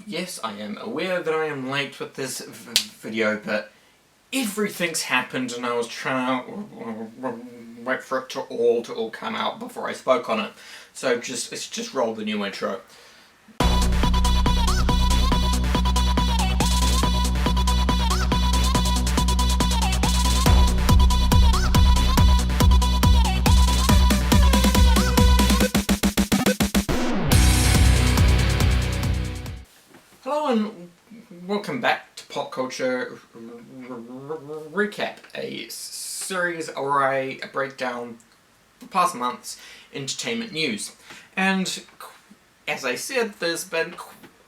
Yes, I am aware that I am late with this video, but everything's happened and I was trying to wait for it to all come out before I spoke on it. So let's just roll the new intro. Hello and welcome back to Pop Culture Recap, a series where I break down the past month's entertainment news. And as I said, there's been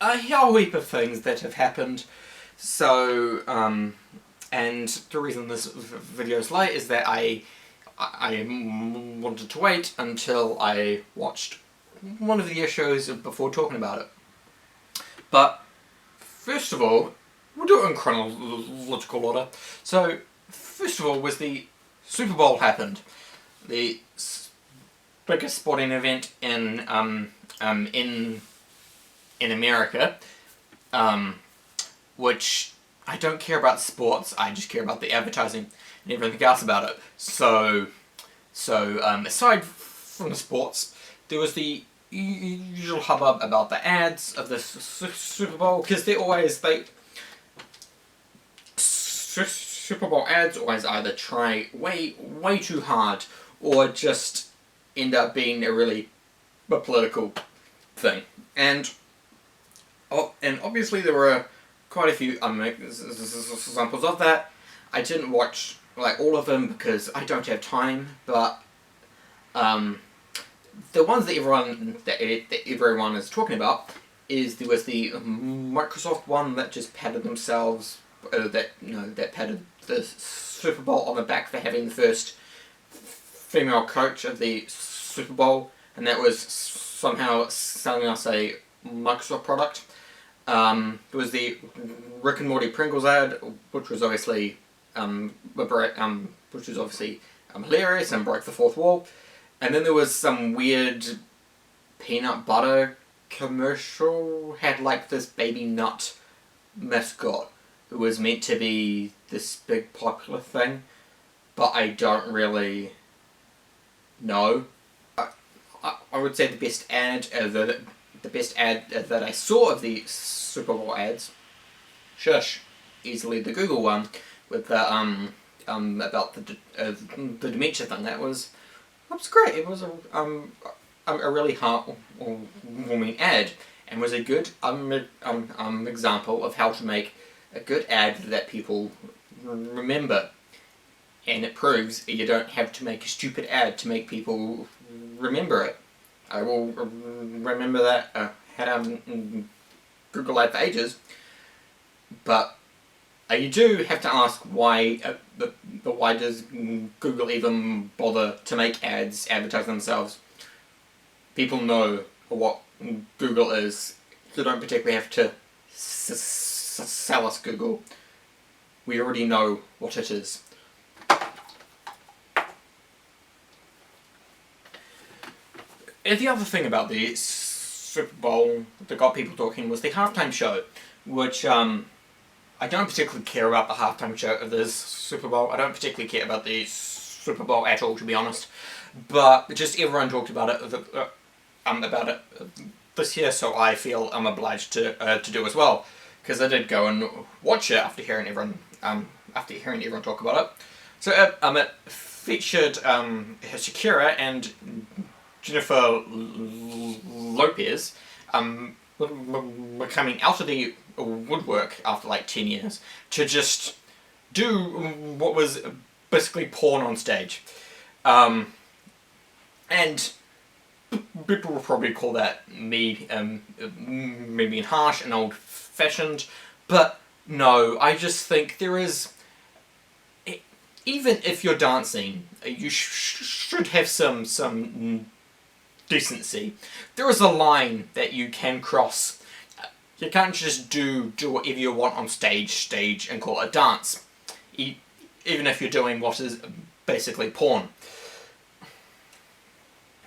a hell heap of things that have happened. So, and the reason this video is late is that I wanted to wait until I watched one of the shows before talking about it. But first of all, we'll do it in chronological order. So, first of all was the Super Bowl happened. The biggest sporting event in America, which I don't care about sports, I just care about the advertising and everything else about it. So aside from the sports, there was the usual hubbub about the ads of the Super Bowl, because Super Bowl ads always either try way too hard or just end up being a really political thing. And obviously there were quite a few examples of that. I didn't watch all of them because I don't have time, but the ones that everyone is talking about there was the Microsoft one that just patted themselves, that patted the Super Bowl on the back for having the first female coach of the Super Bowl, and that was somehow selling us a Microsoft product. There was the Rick and Morty Pringles ad, which was obviously hilarious and broke the fourth wall. And then there was some weird peanut butter commercial, had this baby nut mascot who was meant to be this big popular thing, but I don't really know. I would say the best ad that I saw of the Super Bowl ads, easily the Google one with the about the dementia thing. That was great. It was a really heartwarming ad, and was a good example of how to make a good ad that people remember. And it proves you don't have to make a stupid ad to make people remember it. I will remember that. Had Google ad for ages, but you do have to ask why. But why does Google even bother to make ads advertise themselves? People know what Google is. You don't particularly have to sell us Google. We already know what it is. And the other thing about the Super Bowl that got people talking was the halftime show, which I don't particularly care about the halftime show of this Super Bowl. I don't particularly care about the Super Bowl at all, to be honest. But just everyone talked about it this year, so I feel I'm obliged to do as well, because I did go and watch it after hearing everyone talk about it. So it featured Shakira and Jennifer Lopez coming out of the woodwork after 10 years to just do what was basically porn on stage. And people will probably call that me being harsh and old-fashioned, but no, I just think there is, even if you're dancing, you should have some decency. There is a line that you can cross. You can't just do whatever you want on stage and call it a dance, even if you're doing what is basically porn.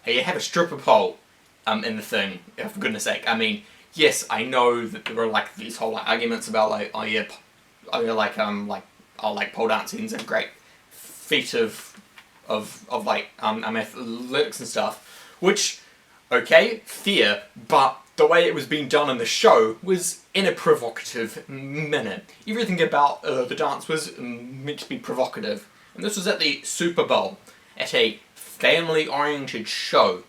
You have a stripper pole in the thing, for goodness sake. I mean, yes, I know that there were like these whole like arguments about like, oh yeah, pole dancing is a great feat of like athletics and stuff, which, okay, fair, but the way it was being done in the show was in a provocative manner. Everything about the dance was meant to be provocative, and this was at the Super Bowl, at a family-oriented show.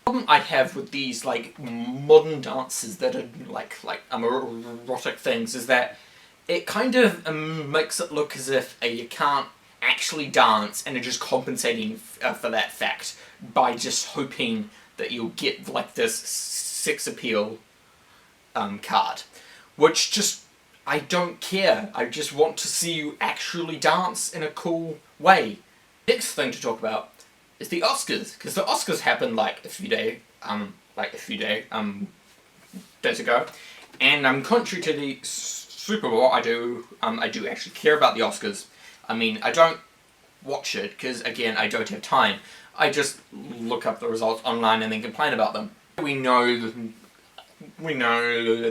The problem I have with these like modern dances that are like erotic things is that it kind of makes it look as if you can't actually dance and are just compensating for that fact by just hoping that you'll get like this sex appeal card, which just, I don't care. I just want to see you actually dance in a cool way. Next thing to talk about is the Oscars, because the Oscars happened like a few days ago, and contrary to the Super Bowl, I do actually care about the Oscars. I mean, I don't watch it because, again, I don't have time. I just look up the results online and then complain about them. We know that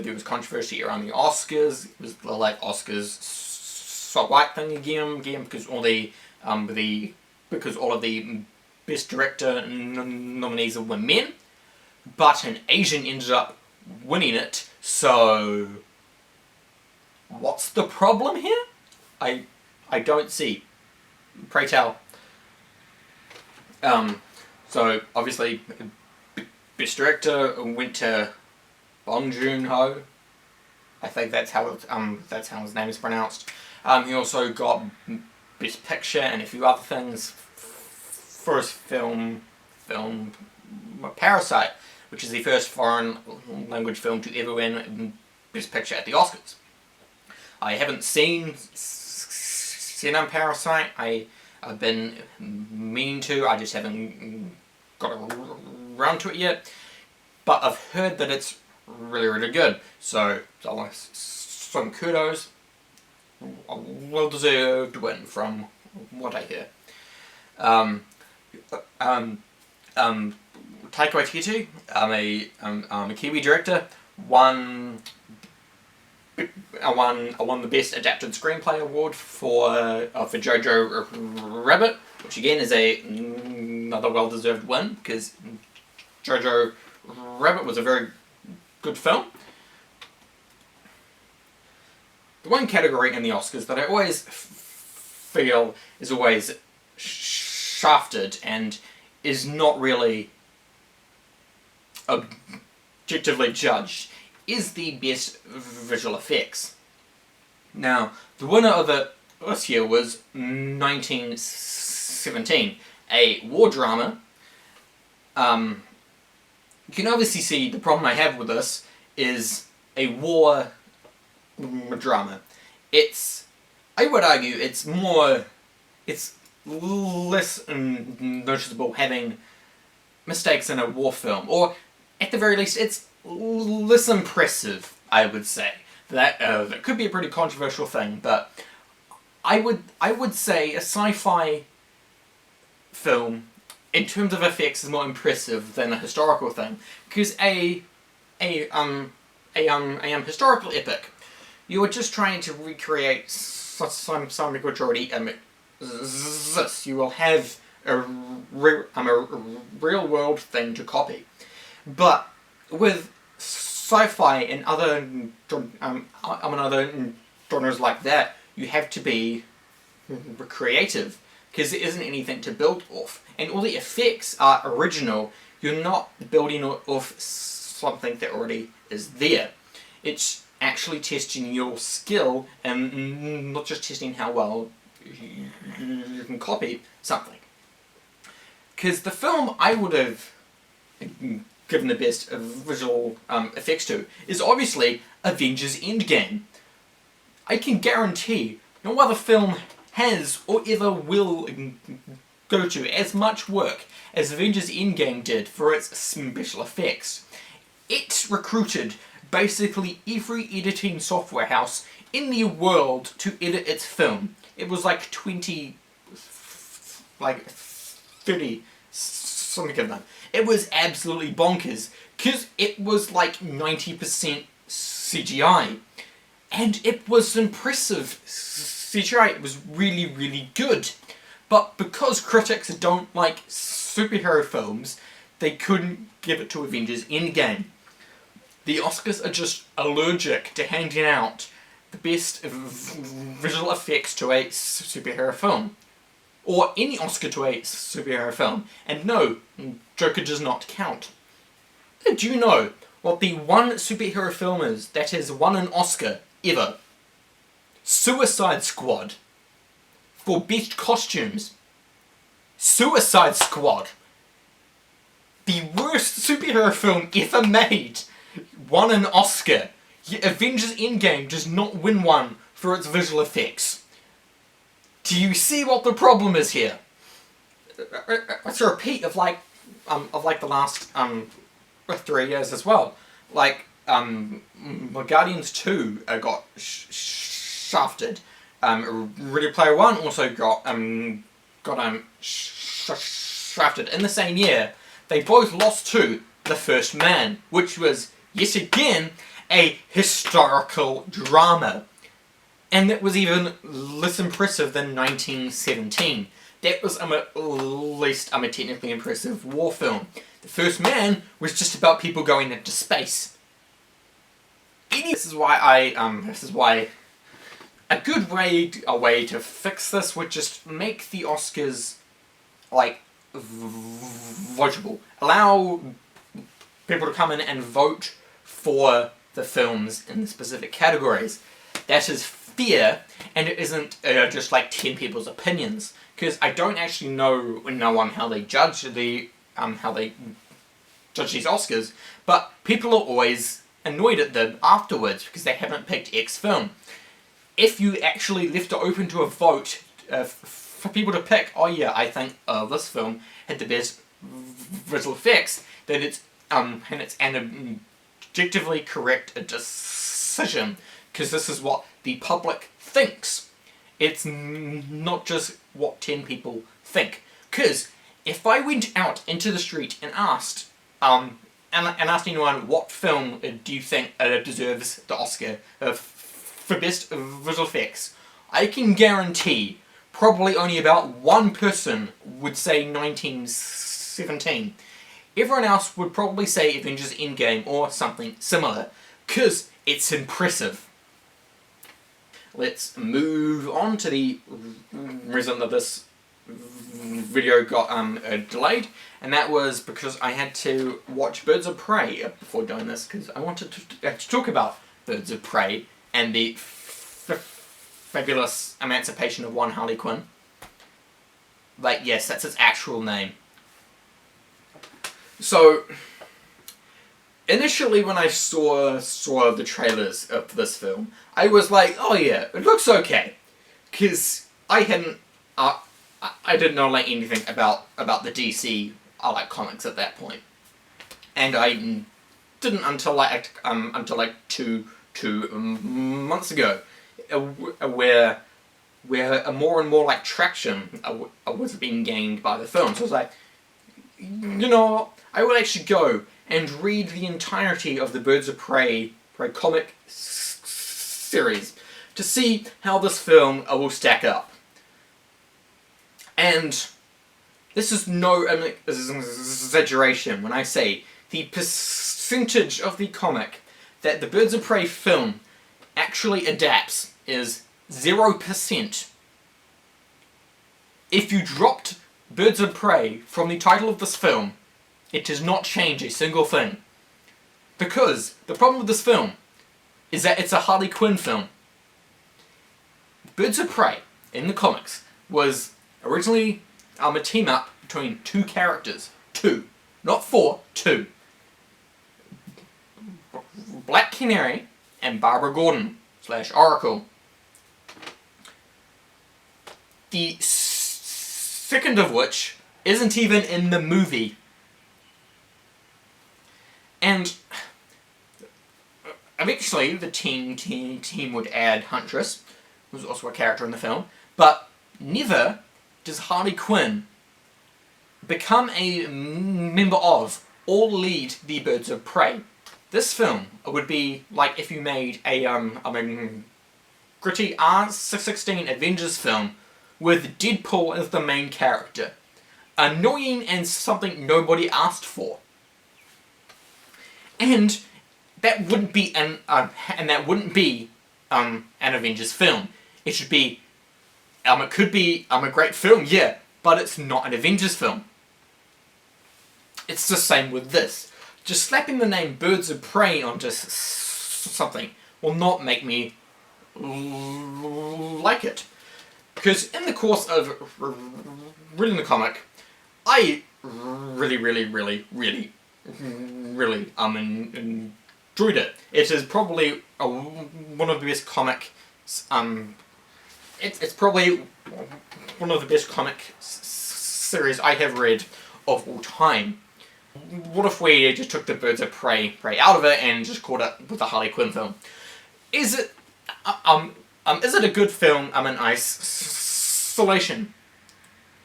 there was controversy around the Oscars. It was the like Oscars so white thing again because all of the Best Director nominees were men, but an Asian ended up winning it. So, what's the problem here? I don't see. Pray tell. So obviously, Best Director went to Bong Joon-ho. I think that's how his name is pronounced. He also got Best Picture and a few other things for his film Parasite, which is the first foreign language film to ever win Best Picture at the Oscars. I haven't seen Parasite. I've been meaning to. I just haven't got around to it yet. But I've heard that it's really, really good. So some kudos. A well-deserved win from what I hear. Taika Waititi, a Kiwi director, won the Best Adapted Screenplay award for Jojo Rabbit, which again is another well-deserved win because Jojo Rabbit was a very good film. The one category in the Oscars that I always feel is always shafted and is not really objectively judged is the Best Visual Effects. Now, the winner of it this year was 1917, a war drama. You can obviously see the problem I have with this is a war drama. I would argue it's less noticeable having mistakes in a war film, or at the very least it's less impressive, I would say. That could be a pretty controversial thing, but I would say a sci-fi film in terms of effects is more impressive than a historical thing, because a historical epic, you are just trying to recreate something which already exists. You will have a real world thing to copy, but with sci-fi and other genres like that, you have to be creative because there isn't anything to build off, and all the effects are original. You're not building off something that already is there. It's actually testing your skill and not just testing how well you can copy something. Because the film I would have given the best visual effects to is obviously Avengers Endgame. I can guarantee no other film has or ever will go to as much work as Avengers Endgame did for its special effects. It recruited basically every editing software house in the world to edit its film. It was like 30, something of them. It was absolutely bonkers, because it was like 90% CGI. And it was impressive CGI, it was really, really good. But because critics don't like superhero films, they couldn't give it to Avengers Endgame. The Oscars are just allergic to handing out the best visual effects to a superhero film. Or any Oscar to a superhero film. And no, Joker does not count. Do you know what the one superhero film is that has won an Oscar ever? Suicide Squad. For best costumes. Suicide Squad. The worst superhero film ever made won an Oscar. Yet Avengers Endgame does not win one for its visual effects. Do you see what the problem is here? It's a repeat of like the last 3 years as well. Like Guardians 2 got shafted. Ready Player One also got shafted in the same year. They both lost to The First Man, which was yet again a historical drama. And that was even less impressive than 1917. That was at least a technically impressive war film. The First Man was just about people going into space. This is why a good way to fix this would just make the Oscars like votable. Allow people to come in and vote for the films in the specific categories. That is fair, and it isn't just like 10 people's opinions. Because I don't actually know on how they judge these Oscars, but people are always annoyed at them afterwards because they haven't picked X film. If you actually left it open to a vote for people to pick, oh yeah, I think this film had the best visual effects, then it's an objectively correct decision, because this is what the public thinks. It's not just what 10 people think. Because if I went out into the street and asked anyone what film do you think deserves the Oscar for best visual effects, I can guarantee probably only about one person would say 1917. Everyone else would probably say Avengers Endgame or something similar, because it's impressive. Let's move on to the reason that this video got delayed, and that was because I had to watch Birds of Prey before doing this, because I wanted to talk about Birds of Prey and the fabulous emancipation of one Harley Quinn. Like, yes, that's its actual name. So, initially when I saw the trailers for this film, I was like, oh yeah, it looks okay. Because I didn't know like anything about the DC comics at that point. And I didn't until like two months ago, where more and more like traction was being gained by the film. So I was like, you know, I will actually go and read the entirety of the Birds of Prey comic series to see how this film will stack up. And this is no exaggeration when I say the percentage of the comic that the Birds of Prey film actually adapts is 0%. If you dropped Birds of Prey from the title of this film, it does not change a single thing. Because the problem with this film is that it's a Harley Quinn film. Birds of Prey, in the comics, was originally a team-up between two characters. Two. Not four, two. Black Canary and Barbara Gordon / Oracle. The second of which isn't even in the movie. And eventually the team would add Huntress, who's also a character in the film, but never does Harley Quinn become a member of all lead the Birds of Prey. This film would be like if you made a gritty R16 Avengers film with Deadpool as the main character. Annoying and something nobody asked for. And that wouldn't be an Avengers film. It should be it could be a great film, yeah, but it's not an Avengers film. It's the same with this. Just slapping the name Birds of Prey onto something will not make me like it. Because in the course of reading the comic, I really enjoyed it. It is probably one of the best comic. It's probably one of the best comic series I have read of all time. What if we just took the Birds of Prey out of it and just called it with the Harley Quinn film? Is it a good film in isolation?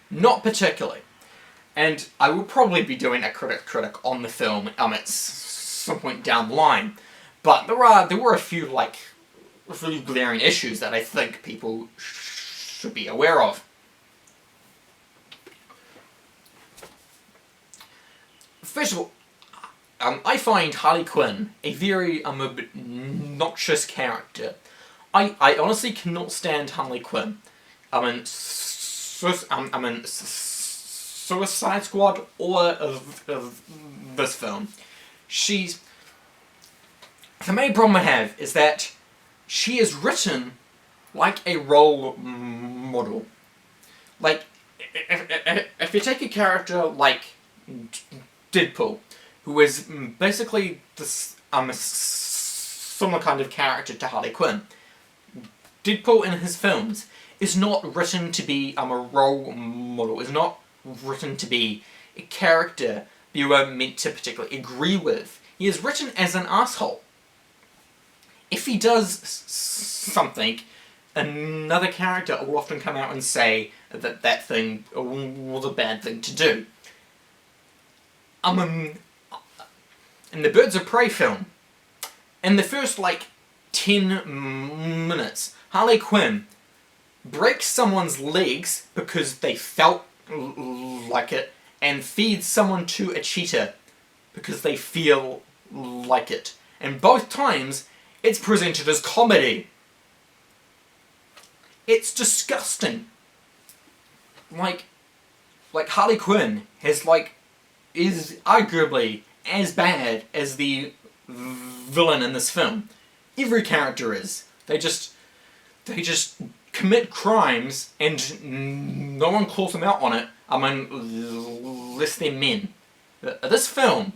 Not particularly. And I will probably be doing a critic on the film at some point down the line. But there were a few really glaring issues that I think people should be aware of. First of all, I find Harley Quinn a very obnoxious character. I honestly cannot stand Harley Quinn. Suicide Squad or of this film. The main problem I have is that she is written like a role model. Like, if you take a character like Deadpool, who is basically this similar kind of character to Harley Quinn, Deadpool in his films is not written to be a role model, is not written to be a character you are meant to particularly agree with. He is written as an asshole. If he does something, another character will often come out and say that that thing was a bad thing to do. In the Birds of Prey film, in the first 10 minutes, Harley Quinn breaks someone's legs because they felt like it, and feeds someone to a cheetah because they feel like it. And both times, it's presented as comedy. It's disgusting. Like Harley Quinn is arguably as bad as the villain in this film. Every character is. They just commit crimes and no one calls them out on it. Unless they're men. This film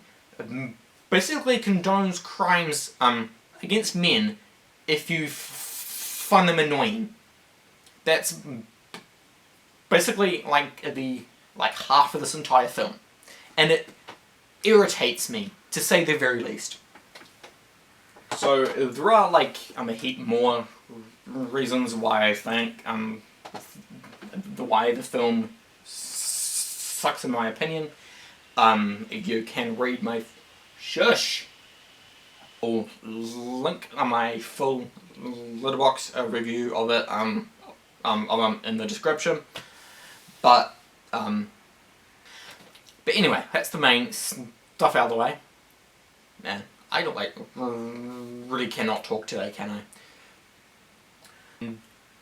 basically condones crimes against men if you find them annoying. That's basically half of this entire film, and it irritates me, to say the very least. So there are a heap more reasons why I think why the film sucks in my opinion. You can read my or link on my full Letterboxd review of it in the description. But anyway, that's the main stuff out of the way. Man, I don't really cannot talk today, can I?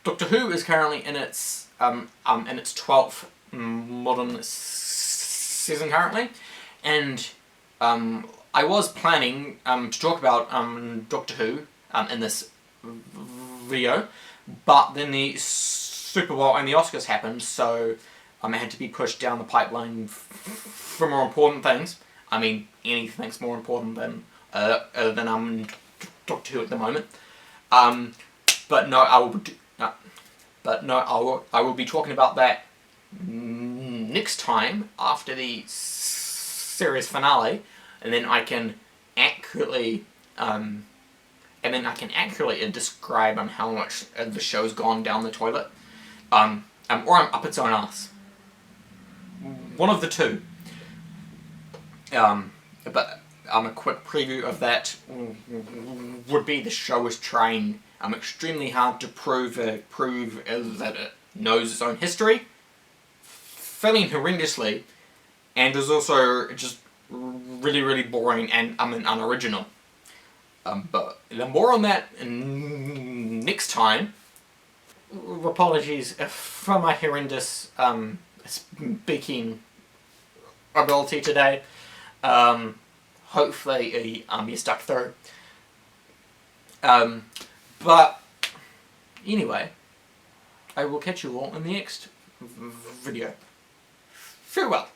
Doctor Who is currently in its 12th modern season currently, and I was planning to talk about Doctor Who in this video, but then the Super Bowl and the Oscars happened, so I had to be pushed down the pipeline for more important things. I mean, anything's more important than Doctor Who at the moment. But no, I will be talking about that next time after the series finale, and then I can accurately describe how much the show's gone down the toilet, or I'm up its own ass. One of the two. but a quick preview of that would be the show is trying extremely hard to prove that it knows its own history, failing horrendously, and is also just really boring and unoriginal. But more on that next time. Apologies for my horrendous speaking ability today. Hopefully you stuck through. But anyway, I will catch you all in the next video. Farewell.